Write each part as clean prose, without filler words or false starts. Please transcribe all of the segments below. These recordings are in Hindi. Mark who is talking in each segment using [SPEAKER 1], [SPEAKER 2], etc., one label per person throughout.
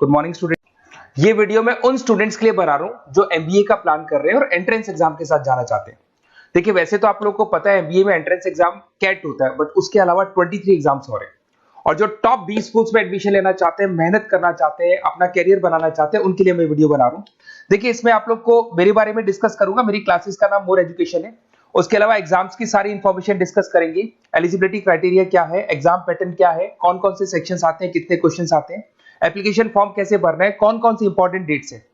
[SPEAKER 1] Good morning student. ये वीडियो मैं उन स्टूडेंट्स के लिए बना रहा हूं जो एमबीए का प्लान कर रहे हैं और एंट्रेंस एग्जाम के साथ जाना चाहते हैं। देखिए, वैसे तो आप लोगों को पता है एमबीए में एंट्रेंस एग्जाम कैट होता है, बट उसके अलावा 23 एग्जाम्स हो रहे हैं। और जो टॉप 20 स्कूल्स में एडमिशन लेना चाहते हैं, मेहनत करना चाहते हैं, अपना करियर बनाना चाहते हैं, उनके लिए मैं वीडियो बना रहा हूं। देखिए, इसमें आप लोग को मेरे बारे में डिस्कस करूंगा। मेरी क्लासेस का नाम मोर एजुकेशन है। उसके अलावा एग्जाम्स की सारी इंफॉर्मेशन डिस्कस करेंगे। एलिजिबिलिटी क्राइटेरिया क्या है, एग्जाम पैटर्न क्या है, कौन कौन से सेक्शंस आते हैं, कितने क्वेश्चंस आते हैं, एप्लीकेशन फॉर्म कैसे भरना है, कौन कौन सी इंपॉर्टेंट डेट्स है,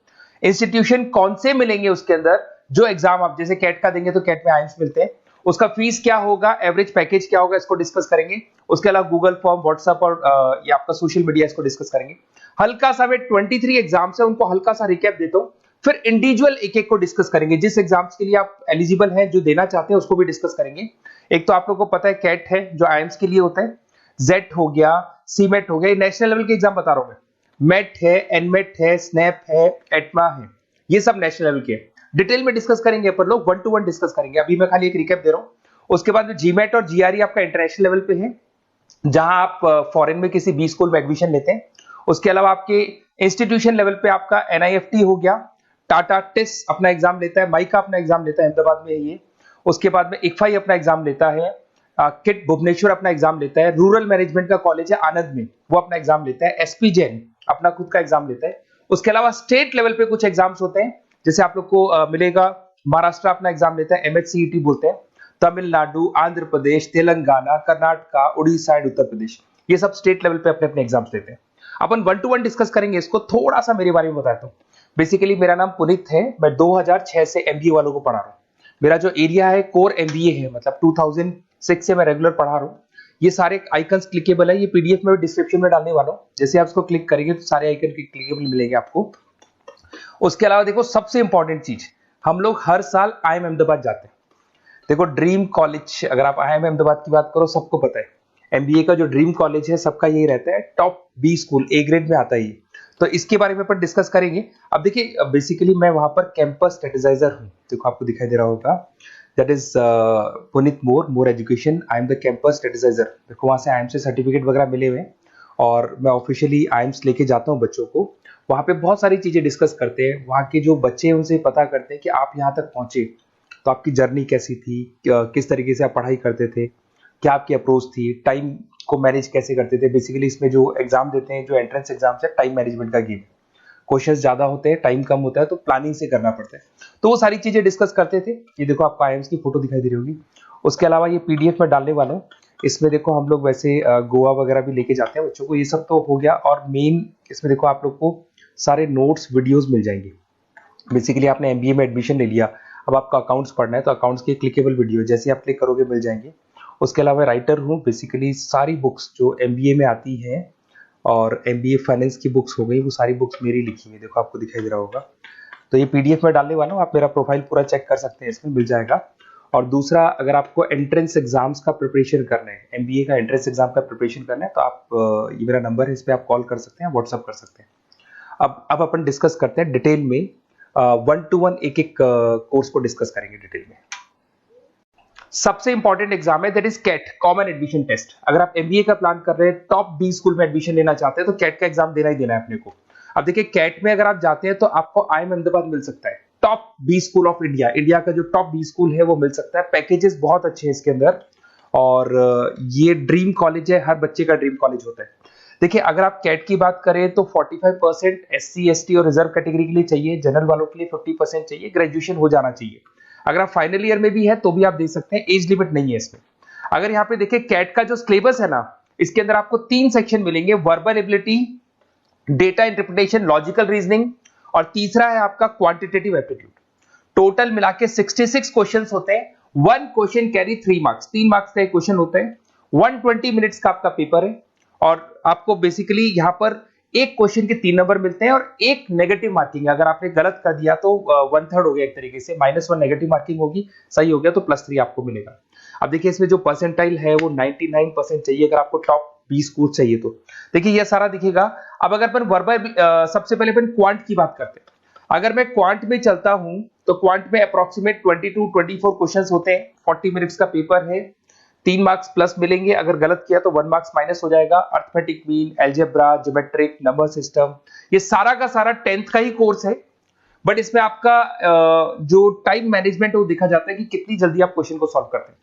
[SPEAKER 1] इंस्टीट्यूशन कौन से मिलेंगे उसके अंदर, जो एग्जाम आप जैसे कैट का देंगे तो कैट में आइम्स मिलते हैं, उसका फीस क्या होगा, एवरेज पैकेज क्या होगा, इसको डिस्कस करेंगे। उसके अलावा गूगल फॉर्म, व्हाट्सएप और ये आपका सोशल मीडिया, इसको डिस्कस करेंगे। हल्का सा वे 23 एग्जाम्स है, उनको हल्का सा रिकैप देता हूं, फिर इंडिविजुअल एक एक को डिस्कस करेंगे। जिस एग्जाम्स के लिए आप एलिजिबल हैं, जो देना चाहते हैं, उसको भी डिस्कस करेंगे। एक तो आप लोगों को पता है कैट है जो आईएम्स के लिए होता है, जेट हो गया, सीमेट हो गया, नेशनल लेवल के एग्जाम बता रहा हूं मैं। मेट है, एनमेट है, स्नैप है, एटमा है, ये सब नेशनल लेवल के। डिटेल में डिस्कस करेंगे अपन लोग, 1 to 1 डिस्कस करेंगे। अभी मैं खाली एक रिकैप दे रहा हूं। उसके बाद में जीमेट और जीआरई आपका इंटरनेशनल लेवल पे है, जहां आप फॉरेन में किसी बी स्कूल में एडमिशन लेते हैं। उसके अलावा आपके इंस्टीट्यूशन लेवल पे आपका एनआईएफटी हो गया, टाटा टिस अपना एग्जाम लेता है, माइका अपना एग्जाम लेता है, अहमदाबाद में है ये। उसके बाद में इक्फाई अपना एग्जाम लेता है, किट भुवनेश्वर अपना एग्जाम लेता है, रूरल मैनेजमेंट का कॉलेज है आनंद में, वो अपना एग्जाम लेता है, एसपी जैन अपना खुद का एग्जाम लेता है। उसके अलावा स्टेट लेवल पे कुछ एग्जाम्स होते हैं, जैसे आप लोग को मिलेगा, महाराष्ट्र अपना एग्जाम लेता है, एमएचसीईटी बोलते हैं, तमिलनाडु, आंध्र प्रदेश, तेलंगाना, कर्नाटका, उड़ीसा एंड उत्तर प्रदेश, ये सब स्टेट लेवल पे अपने अपने एग्जाम्स लेते हैं। अपन 1 to 1 डिस्कस करेंगे इसको। थोड़ा सा मेरे बारे में बताता हूँ। बेसिकली मेरा नाम पुनीत है, मैं 2006 से एमबीए वालों को पढ़ा रहा हूँ। मेरा जो एरिया है कोर एमबीए है, मतलब 2006 से मैं रेगुलर पढ़ा रहा हूँ। ये सारे आइकन्स क्लिकेबल है, ये पीडीएफ में डिस्क्रिप्शन में डालने वाला हूँ। जैसे आप इसको क्लिक करेंगे तो सारे आइकन क्लिकेबल मिलेंगे आपको। उसके अलावा देखो, सबसे इंपॉर्टेंट चीज, हम लोग हर साल आईएम अहमदाबाद जाते हैं। देखो, ड्रीम कॉलेज, अगर आप आईएम अहमदाबाद की बात करो, सबको पता है एमबीए का जो ड्रीम कॉलेज है सबका यही रहता है, top B school, A grade में आता है ये। तो इसके बारे में अपन डिस्कस करेंगे। अब देखिए, बेसिकली मैं वहां पर कैंपस स्ट्रेटेजाइजर हूँ। देखो, आपको दिखाई दे रहा होगा, that is Puneet More education, I am the campus strategizer. देखो, वहां से आईएम से सर्टिफिकेट वगैरह मिले हुए हैं और मैं ऑफिशियली आईएम्स लेके जाता हूँ बच्चों को। वहां पे बहुत सारी चीजें डिस्कस करते हैं, वहां के जो बच्चे हैं उनसे पता करते हैं कि आप यहाँ तक पहुंचे तो आपकी जर्नी कैसी थी, किस तरीके से आप पढ़ाई करते थे, क्या आपकी अप्रोच थी, टाइम को मैनेज कैसे करते थे। बेसिकली इसमें जो एग्जाम देते हैं, जो एंट्रेंस एग्जाम्स है, टाइम मैनेजमेंट का गेम। क्वेश्चंस ज्यादा होते हैं, टाइम कम होता है, तो प्लानिंग से करना पड़ता है। तो वो सारी चीजें डिस्कस करते थे। ये देखो, आपको आईएम्स की फोटो दिखाई दे रही होगी। उसके अलावा ये पीडीएफ में डालने वाला हूँ। इसमें देखो, हम लोग वैसे गोवा वगैरह भी लेके जाते हैं बच्चों को। ये सब तो हो गया। और मेन इसमें देखो, आप लोग को सारे नोट्स, वीडियोस मिल जाएंगे। बेसिकली आपने एमबीए में एडमिशन ले लिया, अब आपका अकाउंट्स पढ़ना है, तो अकाउंट्स की क्लिकेबल वीडियो जैसे आप क्लिक करोगे मिल जाएंगे। उसके अलावा राइटर हूँ, बेसिकली सारी बुक्स जो एमबीए में आती हैं और एमबीए फाइनेंस की बुक्स हो गई, वो सारी बुक्स मेरी लिखी हुई है। देखो, आपको दिखाई दे रहा होगा। तो ये पीडीएफ में डालने वाला हूँ, आप मेरा प्रोफाइल पूरा चेक कर सकते हैं, इसमें मिल जाएगा। और दूसरा, अगर आपको एंट्रेंस एग्जाम्स का प्रिपरेशन करना है, एमबीए का एंट्रेंस एग्जाम का प्रिपरेशन करना है, तो आप ये मेरा नंबर है, इस पर आप कॉल कर सकते हैं, व्हाट्सअप कर सकते हैं। अब अपन डिस्कस करते हैं डिटेल में, 1 to 1 एक एक कोर्स को डिस्कस करेंगे डिटेल में। सबसे इंपॉर्टेंट एग्जाम है, that is CAT, common admission test. अगर आप एमबीए का प्लान कर रहे हैं, टॉप बी स्कूल में एडमिशन लेना चाहते हैं, तो कैट का एग्जाम देना ही देना है अपने को। अब देखिए, कैट में अगर आप जाते हैं तो आपको आईएम अहमदाबाद मिल सकता है, top B school of India, India का जो टॉप बी स्कूल है वो मिल सकता है। पैकेजेस बहुत अच्छे हैं इसके अंदर, और ये ड्रीम कॉलेज है, हर बच्चे का ड्रीम कॉलेज होता है। देखिए, अगर आप कैट की बात करें तो 45% एससी, एसटी और रिजर्व कैटेगरी के लिए चाहिए, जनरल वालों के लिए 50% चाहिए, ग्रेजुएशन हो जाना चाहिए। अगर आप फाइनल ईयर में भी है तो भी आप दे सकते हैं, एज लिमिट नहीं है इसमें। अगर यहाँ पे देखिए, कैट का जो सिलेबस है ना, इसके अंदर आपको 3 सेक्शन मिलेंगे, verbal ability, data interpretation, logical reasoning, और तीसरा है आपका क्वांटिटेटिव एप्टीट्यूड। टोटल मिला के 66 क्वेश्चन होते हैं। 1 क्वेश्चन कैरी 3 मार्क्स, 3 मार्क्स का एक क्वेश्चन होता है। 120 मिनट्स का आपका पेपर है, और आपको बेसिकली यहाँ पर एक क्वेश्चन के 3 नंबर मिलते हैं और एक नेगेटिव मार्किंग है। अगर आपने गलत कर दिया तो 1/3 हो गया एक तरीके से, -1 नेगेटिव मार्किंग होगी, सही हो गया तो +3 आपको मिलेगा। अब देखिए, इसमें जो परसेंटाइल है वो 99% चाहिए, अगर आपको टॉप 20 स्कोर चाहिए तो। देखिए, ये सारा दिखेगा। अब अगर अपन वर्बल, सबसे पहले अपन क्वांट की बात करते हैं। अगर मैं क्वांट में चलता हूं तो क्वांट में अप्रोक्सीमेट 22-24 क्वेश्चंस होते हैं, 40 मिनट्स का पेपर है। 3 मार्क्स प्लस मिलेंगे, अगर गलत किया तो 1 मार्क्स माइनस हो जाएगा। Arithmetic mean, algebra, geometric, number system, ये सारा का सारा 10th का ही कोर्स है, बट इसमें आपका जो टाइम मैनेजमेंट है वो देखा जाता है कि कितनी जल्दी आप क्वेश्चन को सॉल्व करते हैं।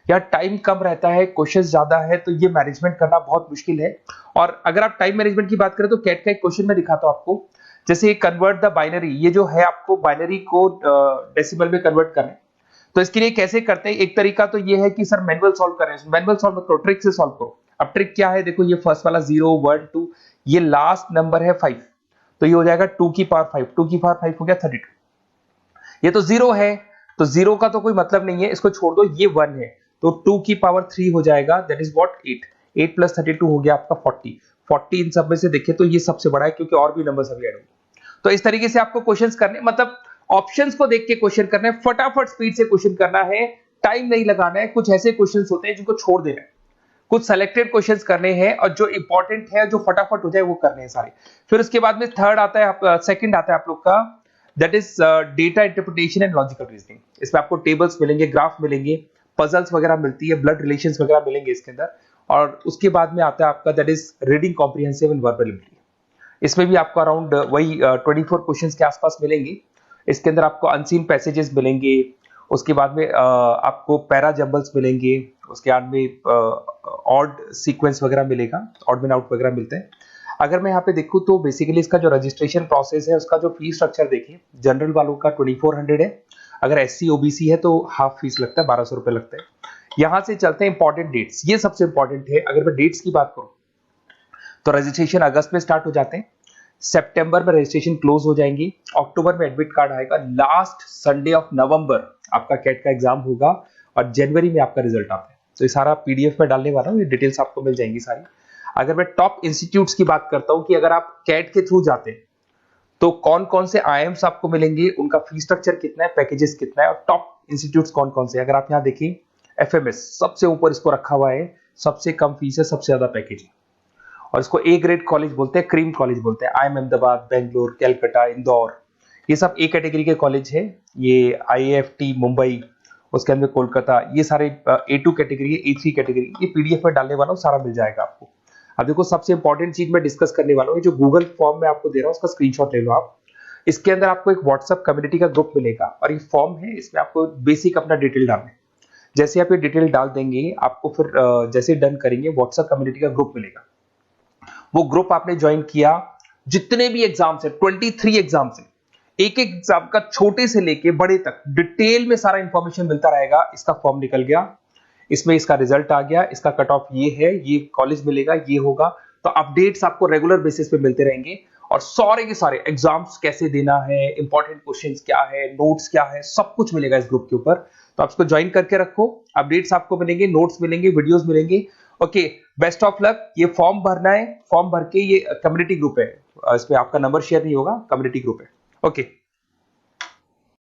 [SPEAKER 1] यार टाइम कम रहता है, क्वेश्चंस ज्यादा है, तो ये मैनेजमेंट करना बहुत मुश्किल है। और अगर आप टाइम मैनेजमेंट की बात करें तो कैट का एक क्वेश्चन मैं दिखाता हूं आपको। जैसे कन्वर्ट द बाइनरी, ये जो है आपको बाइनरी को डेसिमल में कन्वर्ट करना है, तो इसके लिए कैसे करते हैं? एक तरीका तो ये है कि सर मैनुअल सॉल्व करें, मैनुअल सॉल्व मत करो, ट्रिक से सॉल्व करो। अब ट्रिक क्या है? देखो ये फर्स्ट वाला 0 1 2, ये लास्ट नंबर है 5, तो ये हो जाएगा 2 की पावर 5, 2 की पावर 5 हो गया 32। ये तो 0 है, तो 0 का तो कोई मतलब नहीं है, इसको छोड़ दो, ये 1 है, तो 2 की पावर 3 हो जाएगा, दैट इज व्हाट 8, 8 प्लस 32 हो गया आपका 40। 40 इन सब में से देखिए तो ये सबसे बड़ा है, क्योंकि और भी नंबर सभी ऐड होंगे। तो इस तरीके से आपको क्वेश्चंस करने, मतलब ऑप्शंस को देख के क्वेश्चन करना है, फटाफट स्पीड से क्वेश्चन करना है, टाइम नहीं लगाना है। कुछ ऐसे क्वेश्चंस होते हैं जिनको छोड़ देना है, कुछ सेलेक्टेड क्वेश्चंस करने हैं, और जो इंपॉर्टेंट है, जो फटाफट हो जाए वो करने हैं सारे। फिर उसके बाद में थर्ड आता है, आप सेकंड आता है आप लोग का, that is data interpretation and logical reasoning. इसमें आपको टेबल्स मिलेंगे, ग्राफ मिलेंगे, पजल्स वगैरह मिलती है, ब्लड रिलेशंस वगैरह मिलेंगे इसके अंदर। और उसके बाद में आता है आपका that is reading comprehensive and verbal ability. इसमें भी आपको अराउंड वही 24 क्वेश्चंस के आसपास मिलेंगे। इसके अंदर आपको अनसीन पैसेजेस मिलेंगे, उसके बाद में आपको पैरा जंबल्स मिलेंगे, उसके बाद में ऑड सीक्वेंस वगैरह मिलेगा, ऑड मैन आउट वगैरह मिलते हैं। अगर मैं यहाँ पे देखूँ तो बेसिकली इसका जो रजिस्ट्रेशन प्रोसेस है, उसका जो फीस स्ट्रक्चर देखिए, जनरल वालों का 2400 है, अगर एससी ओबीसी है तो हाफ फीस लगता है, 1200 रुपए लगता है। यहां से चलते हैं इंपॉर्टेंट डेट्स, ये सबसे इंपॉर्टेंट है। अगर मैं डेट्स की बात करूं तो रजिस्ट्रेशन अगस्त में स्टार्ट हो जाते हैं, सितंबर में रजिस्ट्रेशन क्लोज हो जाएंगी, अक्टूबर में एडमिट कार्ड आएगा, लास्ट संडे ऑफ नवंबर आपका कैट का एग्जाम होगा, और जनवरी में आपका रिजल्ट आता है। तो ये सारा पीडीएफ में डालने वाला हूँ, ये डिटेल्स आपको मिल जाएंगी सारी। अगर मैं टॉप इंस्टीट्यूट्स की बात करता हूं कि अगर आप कैट के थ्रू जाते हैं तो कौन कौन से आईएम्स आपको मिलेंगे, उनका फीस स्ट्रक्चर कितना है, पैकेजेस कितना है, और टॉप इंस्टीट्यूट्स कौन कौन से। अगर आप यहाँ देखिए एफएमएस सबसे ऊपर इसको रखा हुआ है, सबसे कम फीस है, सबसे ज्यादा पैकेज है, और इसको ए ग्रेड कॉलेज बोलते हैं, क्रीम कॉलेज बोलते हैं। आईएम अहमदाबाद, बेंगलोर, कलकत्ता, इंदौर, ये सब ए कैटेगरी के कॉलेज है। ये आईएफटी मुंबई, उसके अंदर कोलकाता, ये सारे A2 कैटेगरी है, A3 कैटेगरी, ये पीडीएफ में डालने वाला हूँ, सारा मिल जाएगा आपको। अब देखो सबसे इंपॉर्टेंट चीज मैं डिस्कस करने वाला हूँ, जो गूगल फॉर्म में आपको दे रहा हूँ, उसका स्क्रीनशॉट ले लो आप। इसके अंदर आपको एक व्हाट्सएप कम्युनिटी का ग्रुप मिलेगा, और ये फॉर्म है, इसमें आपको बेसिक अपना डिटेल डालना है। जैसे आप ये डिटेल डाल देंगे, आपको फिर जैसे डन करेंगे, व्हाट्सएप कम्युनिटी का ग्रुप मिलेगा। वो ग्रुप आपने ज्वाइन किया, जितने भी एग्जाम्स है, 23 एग्जाम्स है, एक एक एग्जाम का छोटे से लेके बड़े तक डिटेल में सारा इंफॉर्मेशन मिलता रहेगा। इसका फॉर्म निकल गया, इसमें इसका रिजल्ट आ गया, इसका कट ऑफ ये है, ये कॉलेज मिलेगा, ये होगा। तो अपडेट्स आपको रेगुलर बेसिस पे मिलते रहेंगे, और सारे के सारे एग्जाम्स कैसे देना है, इंपॉर्टेंट क्वेश्चंस क्या है, नोट्स क्या है, सब कुछ मिलेगा इस ग्रुप के ऊपर। तो आप इसको ज्वाइन करके रखो, अपडेट्स आपको मिलेंगे, नोट्स मिलेंगे, वीडियोस मिलेंगे। Okay, best of luck. ये फॉर्म भरना है, फॉर्म भर के, ये कम्युनिटी ग्रुप है, इसमें आपका नंबर शेयर नहीं होगा, कम्युनिटी ग्रुप है। ओके।